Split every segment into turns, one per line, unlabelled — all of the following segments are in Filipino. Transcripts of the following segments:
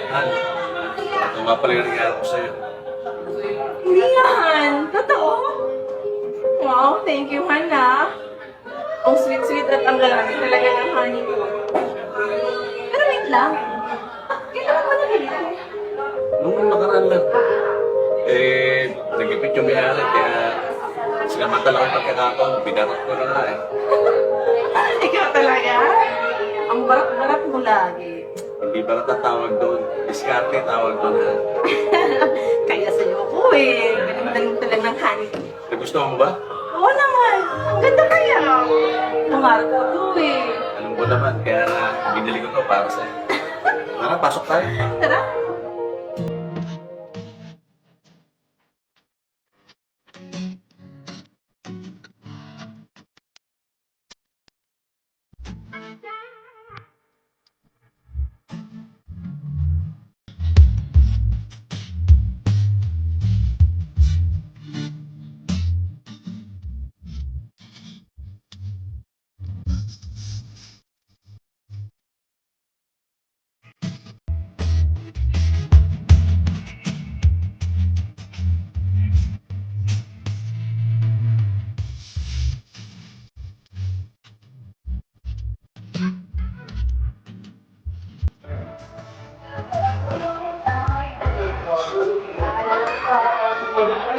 Han, ito nga pala yung regalo ko sa'yo.
Hindi yan. Totoo? Wow, thank you, Han, ah. Ang sweet-sweet at ang galami talaga ng honey ko. Pero wait lang. Kailangan ko na ganito.
Nung nakaraan lang. Nagipit yung may-ari, kaya sinamantala ko yung pagkakataon, binarap ko na nga eh.
Ikaw talaga? Ang barat-barat mo lagi.
Hindi ba natatawag doon? Diskarte tawag doon ha.
Kaya sa'yo ko eh. Galing talaga ng honey ko.
Nagustuhan mo ba?
Oo naman. Ang ganda kaya. Pangarap ko to eh.
Alam mo naman, kaya binili ko to para sa'yo. Tara, pasok tayo.
Tara.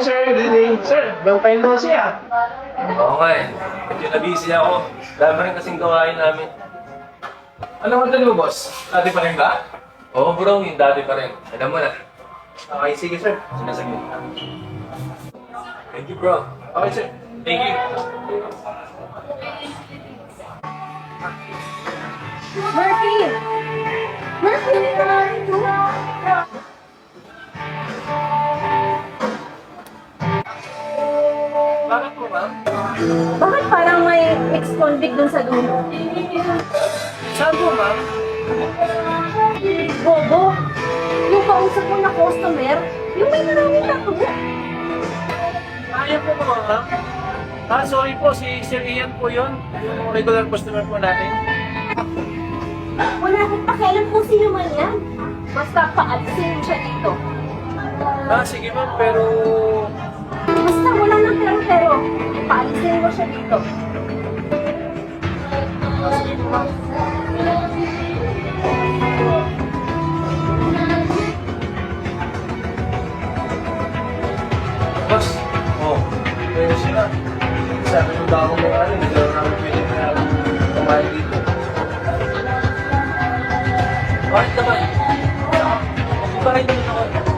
Sir, good evening. Sir, long time no see ah.
Oo nga eh. Medyo na-busy ako. Dami rin kasing gawain namin.
Ano ang mo, boss? Dati pa rin ba?
Oo bro, yung dati pa rin. Alam mo na.
Okay, sige sir.
Sinasagin. Thank you bro.
Okay sir.
Thank you.
Murphy! Murphy!
Bakit po ma'am?
Bakit parang may ex-convict dun sa dulo?
Saan po ma'am?
Bobo! Yung kausap mo na customer, yung may maraming tattoo.
Ayaw po po ma'am. Sorry po, si Sir Ian po yun. Yung regular customer po natin.
Wala akong pakialam kung sino man yan. Basta paalisin mo siya dito.
Sige ma'am, pero...
Basta wala nang pero paalisin mo siya dito.
Sige po ma'am. Boss, pwede sila. Sabi ko daw mo hindi daw namin pwede na kumain dito. Bakit naman? Bakit naman ako?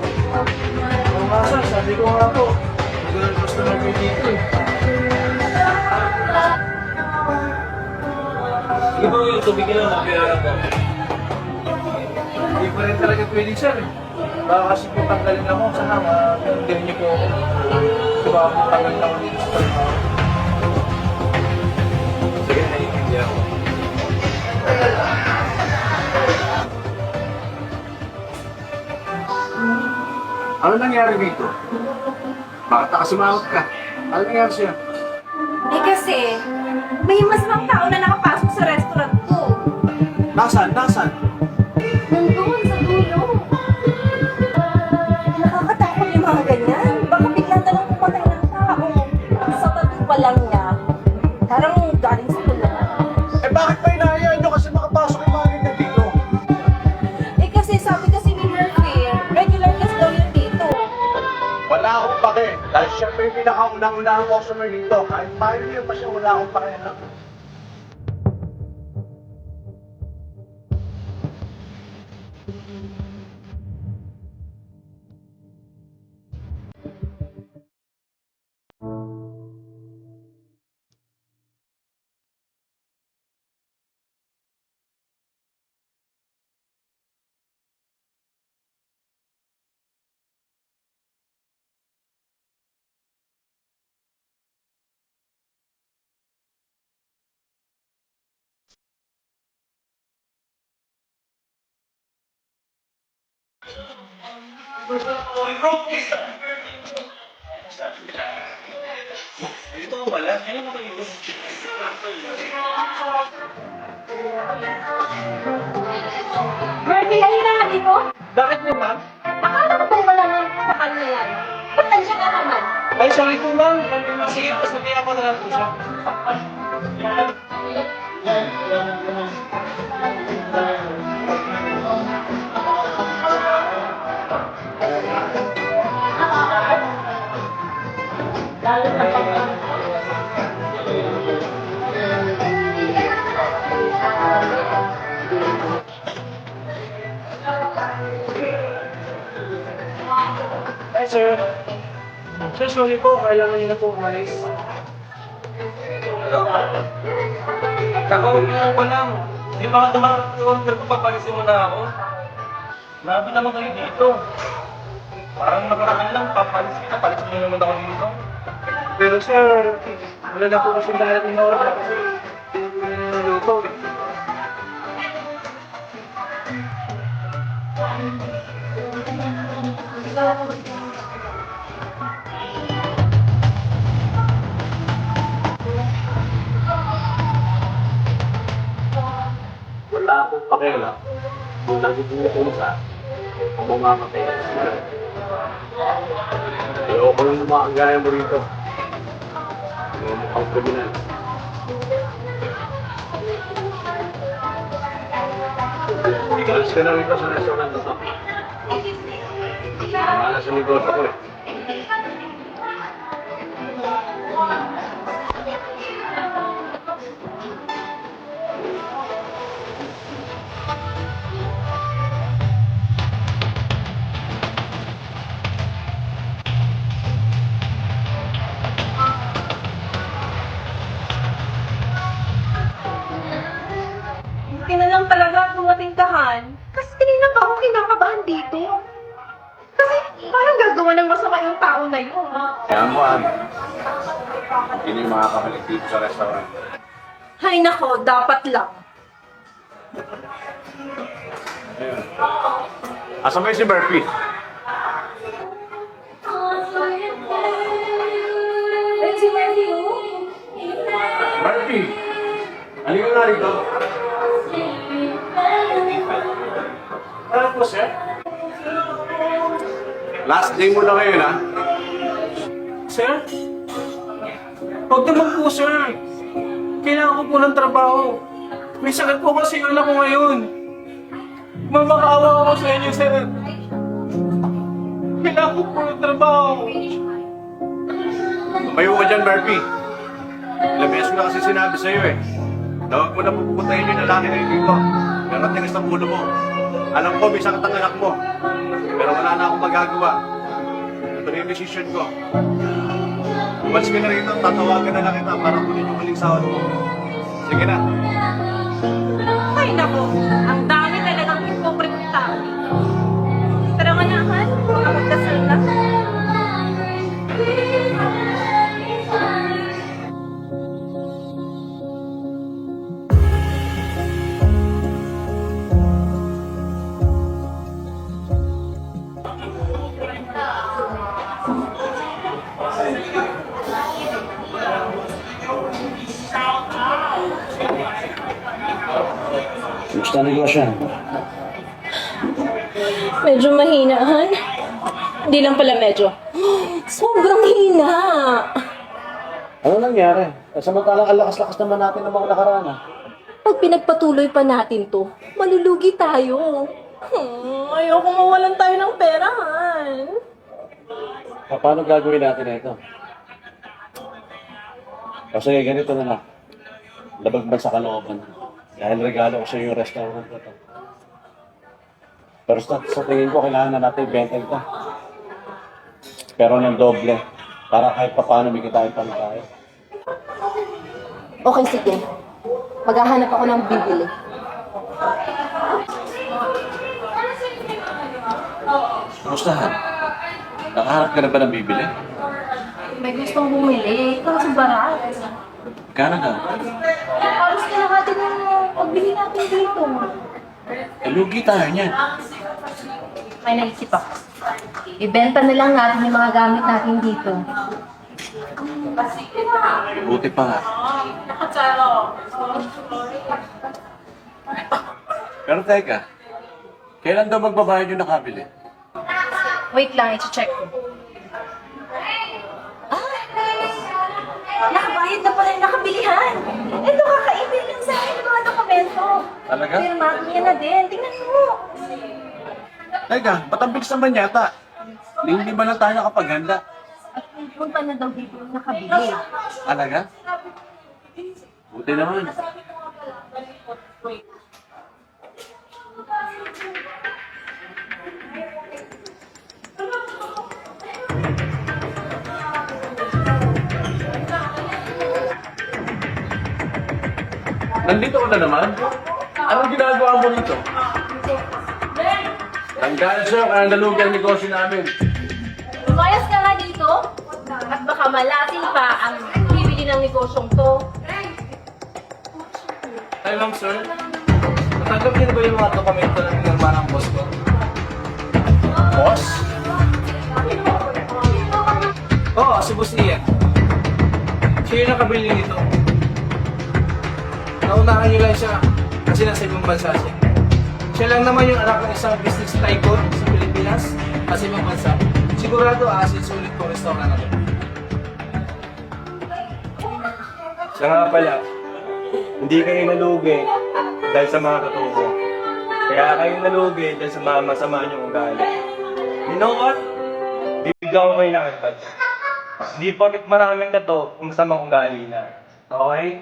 Oo nga sir, sabi ko nga po. Regular customer ko dito eh.
Sige po yung tubig nila, magkailangan po.
Hindi pa rin talaga pwede sir eh. Baka kasi po tanggalin ako. Sana hindi niyo po ako. Baka po tanggalin ako dito sa trabaho.
Sige, naiintindihan ko.
Ano nangyari dito? Bakit nakasumawat ka? Ano nangyari siya?
Eh kasi, may mas mga tao na nakapasok sa restaurant ko.
Nasaan? Nasaan?
Nandun sa dulo. Nakakatakot yung mga ganyan. Baka bigla na lang pumatay ng tao. Sa tabi pa lang niya. Parang galing sa tulungan.
Eh bakit pa inahayaan nyo kasi makapasok yung mga ganyan dito?
Eh kasi sabi kasi ni Murphy, regular guest daw yun dito.
Wala akong pake. Dahil siya pa yung pinakaunang-unahang customer dito. Kahit paano niyo pa siya, wala akong pake na.
Ito pala, ano ba ito?
Murphy, halina nga dito.
Bakit po, ma'am?
Akala ko ba wala nga sa kanya yan? Ba't nandiyan ka naman?
Ay, sorry po, ma'am. Sige po, sabihan ko na lang po siya. Hi, sir. Sir, sorry po. Kailangan niyo na po umalis.
Kakaupo ko lang. Di ba order ko papalisin mo na ako? Labi naman kayo dito. Parang nakaraan lang, palisin mo naman ako dito.
Pero sir, wala na po kasi darating na oras kasi luto.
Wala akong pakialam. Kung nagiging sa kung mamamatay. Ayoko lang na makagaya mo rito. Yung mukhang kriminal. Alas ka na rito sa restaurant na to. Malas ang negosyo ko eh.
Buti na lang talaga dumating ka, Han. Kasi kanina pa ako kinakabahan dito. Kasi parang gagawa ng masama yung tao na yun.
Kaya mo, Ann. Hindi yung makakabalik dito sa restaurant.
Hay nako, dapat lang.
Ayun. Asa mo yung si Murphy?
Ayun si Murphy, oh.
Murphy! Halika nga rito.
Ano po, sir?
Last day mo na ngayon, ha?
Sir? Huwag naman po, sir. Kailangan ko po ng trabaho. May sakit po kasi yung anak ko ngayon. Mamakaawa ako sa inyo, sir. Kailangan ko po ng trabaho.
Tumayo ka dyan, Murphy. Ilang beses ko na kasi sinabi sa'yo, eh. Na huwag mo na pupuntahin yung lalaki na yun dito. Pero tigas ng ulo mo. Alam ko, may sakit ang anak mo. Pero wala na akong magagawa. Ito na yung decision ko. Umalis ka na rito, tatawagan na lang kita para kunin yung maling sahod mo. Sige na.
Ay nako, ang dami talagang hypocrite ng tao. Tara nga na, Han. Magdasal na.
Gusto na negosyo.
Medyo mahina, Han. Hindi lang pala medyo. Sobrang hina.
Ano nangyari? Samantalang ang lakas-lakas naman natin ng mga nakaraan.
Pag pinagpatuloy pa natin to, malulugi tayo. Ayoko mawalan tayo ng pera, Han.
Paano gagawin natin ito? Kasi ganito na lang. Labag ba sa kalooban? Dahil regalo ko sa iyo yung restaurant na to. Pero sa tingin ko, kailangan na natin ibenta ito. Pero ng doble. Para kahit pa paano may kitain pa na tayo.
Okay, sige. Maghahanap ako ng bibili.
Kumustahan? Nakaharap ka na ba ng bibili?
May gustong bumili. Kaso barat.
Kano daw?
Halos kalahati ng pagbili natin dito.
Lugi tayo niyan.
May naisip ako. Ibenta na lang natin yung mga gamit natin dito.
Buti pa nga. Pero teka, Kailan daw magbabayad yung nakabili?
Wait lang, i-check ko. Nakabayad na pala yung nakabilihan. Ito, kaka-email lang sa akin ng mga dokumento.
Talaga?
Pirmahan niya na din. Tingnan mo.
Teka, ba't ang bilis naman yata? Hindi ba lang tayo nakapaghanda?
At punta na daw dito yung nakabili.
Talaga? Buti naman. Nandito ka na naman? Anong ginagawa mo dito? Tanggalan sa'yo, kaya nalugi ang negosyo namin.
Lumayas ka nga dito. At baka malasin pa ang bibili ng negosyong to.
Ay, ma'am, sir. Natanggap niyo na ba yung mga dokumento na pinirma ng boss ko?
Boss?
Oo, si Boss Ian. Siya yung nakabili nito. Naunahan niyo lang siya kasi nasa ibang bansa siya. Siya lang naman yung anak ng isang business tycoon sa Pilipinas at sa ibang bansa. Sigurado aasin sulit ko restaurant na to.
Siya nga pala, hindi kayo nalugi dahil sa mga katubo. Kaya kayo nalugi dahil sa mga masama niyong ugali. You know what? Bibigyan ko kayo ng advice. Hindi porket maraming kato, kung masamang ugali na. Okay?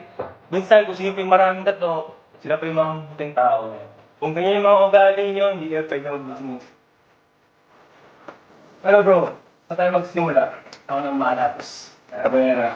Minsan, kung sino pa yung maraming kato, sila pa yung mga buting tao. Kung ganyan yung mga ugali niyo, hindi kayo pwede mag-business. Ano bro? Saan tayo magsimula? Ako nang makalapos. Abera.